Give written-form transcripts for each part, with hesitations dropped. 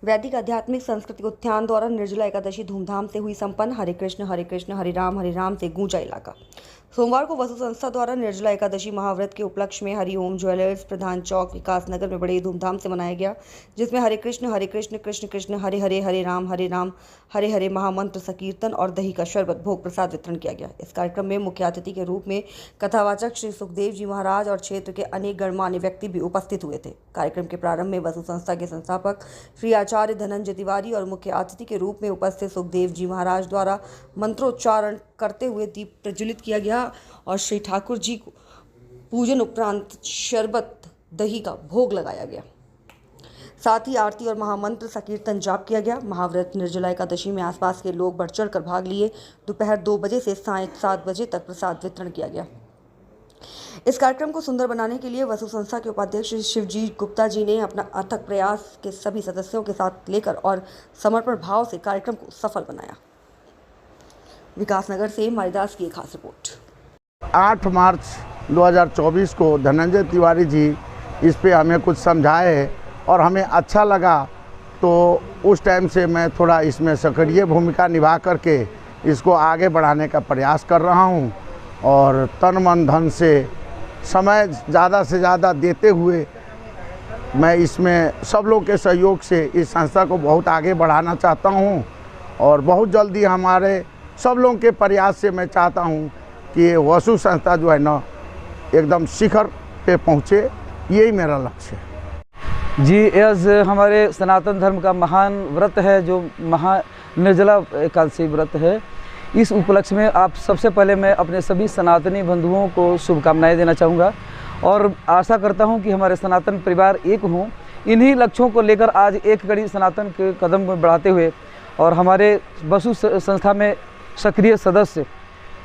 वैदिक आध्यात्मिक सांस्कृतिक उत्थान द्वारा निर्जला एकादशी धूमधाम से हुई संपन्न। हरे कृष्ण हरे राम से गूंजा इलाका। सोमवार को वसु संस्था द्वारा निर्जला एकादशी महाव्रत के उपलक्ष्य में हरिओम ज्वेलर्स प्रधान चौक विकास नगर में बड़े धूमधाम से मनाया गया, जिसमें हरे कृष्ण कृष्ण कृष्ण हरे राम हरे हरे महामंत्र संकीर्तन और दही का शरबत भोग प्रसाद वितरण किया गया। इस कार्यक्रम में मुख्य अतिथि के रूप में कथावाचक श्री सुखदेव जी महाराज और क्षेत्र के अनेक गणमान्य व्यक्ति भी उपस्थित हुए थे। कार्यक्रम के प्रारंभ में वसु संस्था के संस्थापक श्री आचार्य धनंजय तिवारी और मुख्य अतिथि के रूप में उपस्थित सुखदेव जी महाराज द्वारा मंत्रोच्चारण करते हुए दीप प्रज्वलित किया गया और श्री ठाकुर जी को पूजन उपरांत शरबत दही का भोग लगाया गया। साथ ही आरती और महामंत्र संकीर्तन जाप किया गया। महाव्रत निर्जला एकादशी में आसपास के लोग बढ़ चढ़ कर भाग लिए। दोपहर 2 बजे से सायं 7 बजे तक प्रसाद वितरण किया गया। इस कार्यक्रम को सुंदर बनाने के लिए वसु संस्था के उपाध्यक्ष शिवजी गुप्ता जी ने अपना अथक प्रयास के सभी सदस्यों के साथ लेकर और समर्पण भाव से कार्यक्रम को सफल बनाया। विकासनगर से मारिदास की एक खास रिपोर्ट। 8 मार्च 2024 को धनंजय तिवारी जी इस पे हमें कुछ समझाए और हमें अच्छा लगा, तो उस टाइम से मैं थोड़ा इसमें सक्रिय भूमिका निभा करके इसको आगे बढ़ाने का प्रयास कर रहा हूँ और तन मन धन से समय ज़्यादा से ज़्यादा देते हुए मैं इसमें सब लोग के सहयोग से इस संस्था को बहुत आगे बढ़ाना चाहता हूँ और बहुत जल्दी हमारे सब लोगों के प्रयास से मैं चाहता हूँ कि ये वसु संस्था जो है ना एकदम शिखर पे पहुँचे, यही मेरा लक्ष्य है। जी, यह हमारे सनातन धर्म का महान व्रत है जो निर्जला एकादशी व्रत है। इस उपलक्ष्य में आप सबसे पहले मैं अपने सभी सनातनी बंधुओं को शुभकामनाएं देना चाहूँगा और आशा करता हूँ कि हमारे सनातन परिवार एक हों। इन्हीं लक्ष्यों को लेकर आज एक कड़ी सनातन के कदम बढ़ाते हुए और हमारे वसु संस्था में सक्रिय सदस्य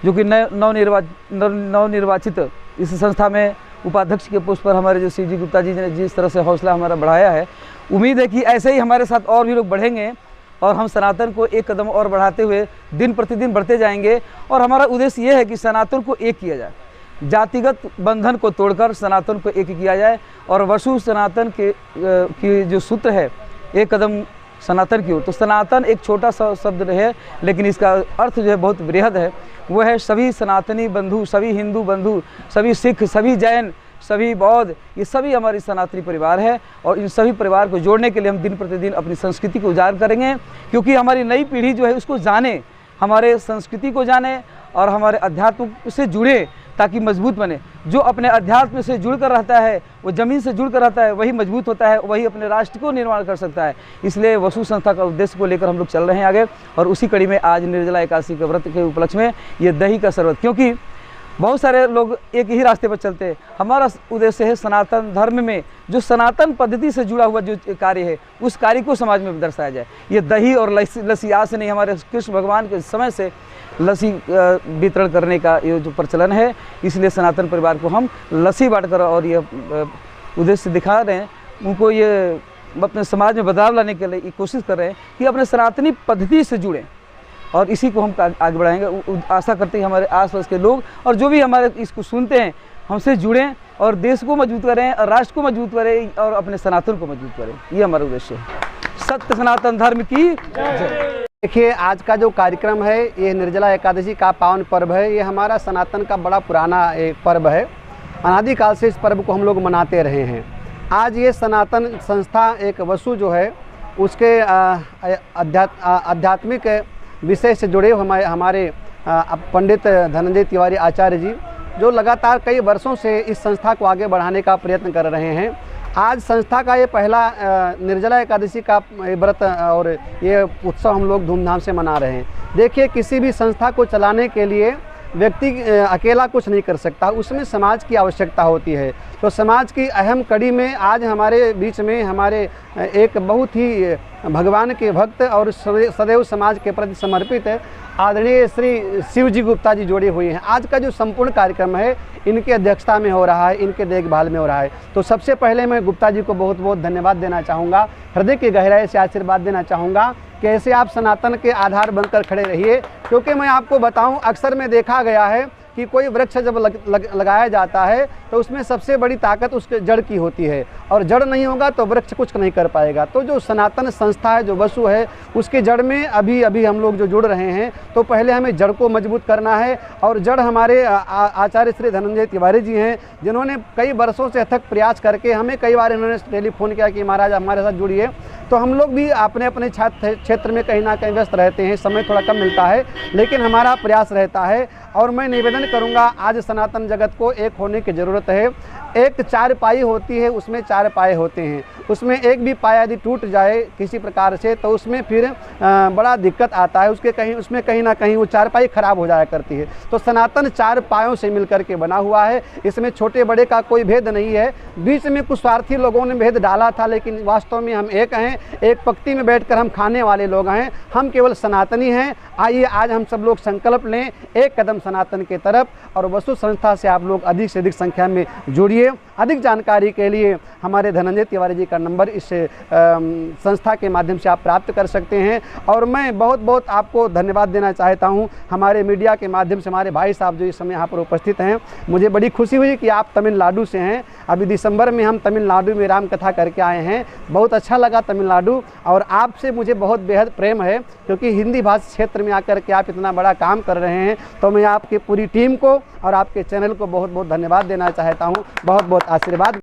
जो कि नवनिर्वाचित इस संस्था में उपाध्यक्ष के पोस्ट पर हमारे जो शिवजी गुप्ता जी ने जिस तरह से हौसला हमारा बढ़ाया है, उम्मीद है कि ऐसे ही हमारे साथ और भी लोग बढ़ेंगे और हम सनातन को एक कदम और बढ़ाते हुए दिन प्रतिदिन बढ़ते जाएंगे। और हमारा उद्देश्य ये है कि सनातन को एक किया जाए, जातिगत बंधन को तोड़कर सनातन को एक किया जाए और वसु सनातन की जो सूत्र है एक कदम सनातन की हो। तो सनातन एक छोटा सा शब्द है लेकिन इसका अर्थ जो है बहुत बृहद है। वो है सभी सनातनी बंधु, सभी हिंदू बंधु, सभी सिख, सभी जैन, सभी बौद्ध, ये सभी हमारी सनातनी परिवार है और इन सभी परिवार को जोड़ने के लिए हम दिन प्रतिदिन अपनी संस्कृति को उजागर करेंगे, क्योंकि हमारी नई पीढ़ी जो है उसको जाने, हमारे संस्कृति को जाने और हमारे अध्यात्म से जुड़े ताकि मजबूत बने। जो अपने अध्यात्म से जुड़कर रहता है, वो ज़मीन से जुड़कर रहता है, वही मजबूत होता है, वही अपने राष्ट्र को निर्माण कर सकता है। इसलिए वसु संस्था का उद्देश्य को लेकर हम लोग चल रहे हैं आगे और उसी कड़ी में आज निर्जला एकादशी के व्रत के उपलक्ष्य में ये दही का शरबत, क्योंकि बहुत सारे लोग एक ही रास्ते पर चलते हैं। हमारा उद्देश्य है सनातन धर्म में जो सनातन पद्धति से जुड़ा हुआ जो कार्य है उस कार्य को समाज में दर्शाया जाए। ये दही और लस्सी आज से नहीं, हमारे कृष्ण भगवान के समय से लस्सी वितरण करने का ये जो प्रचलन है, इसलिए सनातन परिवार को हम लस्सी बांटकर और ये उद्देश्य दिखा रहे हैं, उनको ये अपने समाज में बदलाव लाने के लिए कोशिश कर रहे हैं कि अपने सनातनी पद्धति से जुड़ें और इसी को हम आगे बढ़ाएंगे। आशा करते हैं हमारे आसपास के लोग और जो भी हमारे इसको सुनते हैं हमसे जुड़ें और देश को मजबूत करें और राष्ट्र को मजबूत करें और अपने सनातन को मजबूत करें। ये हमारा उद्देश्य है। सत्य सनातन धर्म की जय। देखिए, आज का जो कार्यक्रम है ये निर्जला एकादशी का पावन पर्व है। ये हमारा सनातन का बड़ा पुराना एक पर्व है। अनादिकाल से इस पर्व को हम लोग मनाते रहे हैं। आज ये सनातन संस्था एक वसु जो है उसके आध्यात्मिक विषय से जुड़े हमारे पंडित धनंजय तिवारी आचार्य जी जो लगातार कई वर्षों से इस संस्था को आगे बढ़ाने का प्रयत्न कर रहे हैं। आज संस्था का ये पहला निर्जला एकादशी का व्रत और ये उत्सव हम लोग धूमधाम से मना रहे हैं। देखिए, किसी भी संस्था को चलाने के लिए व्यक्ति अकेला कुछ नहीं कर सकता, उसमें समाज की आवश्यकता होती है। तो समाज की अहम कड़ी में आज हमारे बीच में हमारे एक बहुत ही भगवान के भक्त और सदैव समाज के प्रति समर्पित आदरणीय श्री शिवजी गुप्ता जी जुड़े हुए हैं। आज का जो संपूर्ण कार्यक्रम है इनकी अध्यक्षता में हो रहा है, इनके देखभाल में हो रहा है। तो सबसे पहले मैं गुप्ता जी को बहुत बहुत धन्यवाद देना चाहूँगा, हृदय की गहराई से आशीर्वाद देना चाहूँगा कि ऐसे आप सनातन के आधार बनकर खड़े रहिए। क्योंकि मैं आपको बताऊं, अक्सर में देखा गया है कि कोई वृक्ष जब लगाया जाता है तो उसमें सबसे बड़ी ताकत उसके जड़ की होती है, और जड़ नहीं होगा तो वृक्ष कुछ नहीं कर पाएगा। तो जो सनातन संस्था है, जो वसु है, उसके जड़ में अभी हम लोग जो जुड़ रहे हैं, तो पहले हमें जड़ को मजबूत करना है। और जड़ हमारे आचार्य श्री धनंजय तिवारी जी हैं, जिन्होंने कई वर्षों से अथक प्रयास करके, हमें कई बार इन्होंने टेलीफोन किया कि महाराज हमारे साथ जुड़िए। तो हम लोग भी अपने अपने क्षेत्र में कहीं ना कहीं व्यस्त रहते हैं, समय थोड़ा कम मिलता है, लेकिन हमारा प्रयास रहता है। और मैं निवेदन करूंगा, आज सनातन जगत को एक होने की ज़रूरत है। एक चारपाई होती है, उसमें 4 पाए होते हैं, उसमें एक भी पाया यदि टूट जाए किसी प्रकार से तो उसमें फिर बड़ा दिक्कत आता है, उसमें कहीं ना कहीं वो चारपाई खराब हो जाया करती है। तो सनातन 4 पायों से मिलकर के बना हुआ है, इसमें छोटे बड़े का कोई भेद नहीं है। बीच में कुछ स्वार्थी लोगों ने भेद डाला था, लेकिन वास्तव में हम एक हैं, एक पंक्ति में बैठकर हम खाने वाले लोग हैं, हम केवल सनातनी हैं। आइए आज हम सब लोग संकल्प लें एक कदम सनातन के तरफ, और वसु संस्था से आप लोग अधिक से अधिक संख्या में जुड़िए। अधिक जानकारी के लिए हमारे धनंजय तिवारी जी का नंबर इस संस्था के माध्यम से आप प्राप्त कर सकते हैं। और मैं बहुत बहुत आपको धन्यवाद देना चाहता हूं, हमारे मीडिया के माध्यम से हमारे भाई साहब जो इस समय यहाँ पर उपस्थित हैं। मुझे बड़ी खुशी हुई कि आप तमिलनाडु से हैं। अभी दिसंबर में हम तमिलनाडु में राम कथा करके आए हैं, बहुत अच्छा लगा तमिलनाडु। और आपसे मुझे बहुत बेहद प्रेम है, क्योंकि हिंदी भाषा क्षेत्र में आकर के आप इतना बड़ा काम कर रहे हैं। तो मैं आपकी पूरी टीम को और आपके चैनल को बहुत बहुत धन्यवाद देना चाहता हूँ। बहुत बहुत आशीर्वाद।